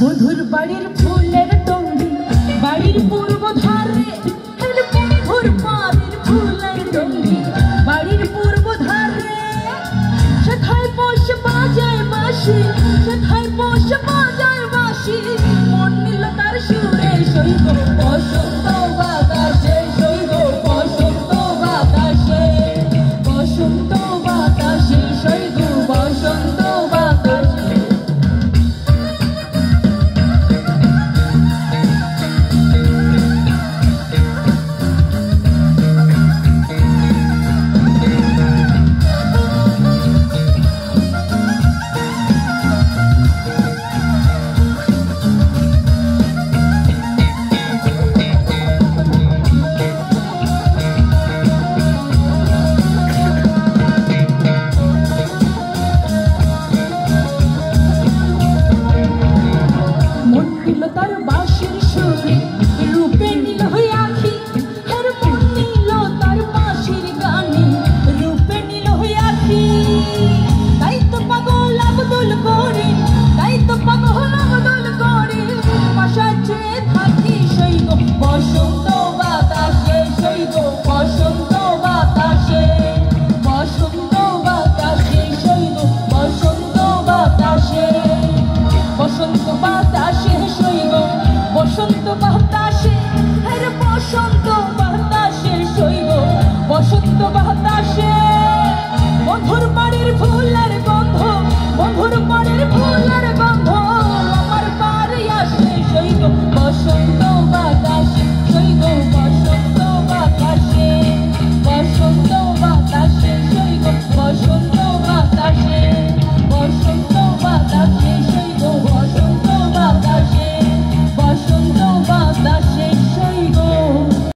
বধুর বাড়ির ফুলের টঙ্গি বাড়ির পূর্ব ধারে, বধুর বাড়ির ফুলের টঙ্গি বাড়ির পূর্ব ধারে, সেথায় বসে বাজায় বাঁশি, সেথায় বসে বাজায় বাঁশি, মন নিল তার সুরে সইব বসন্ত বাতাসে, সইব বসন্ত বাতাসে, বসন্ত বাতাসে, সইব বসন্ত বাতাসে। তার বাঁশি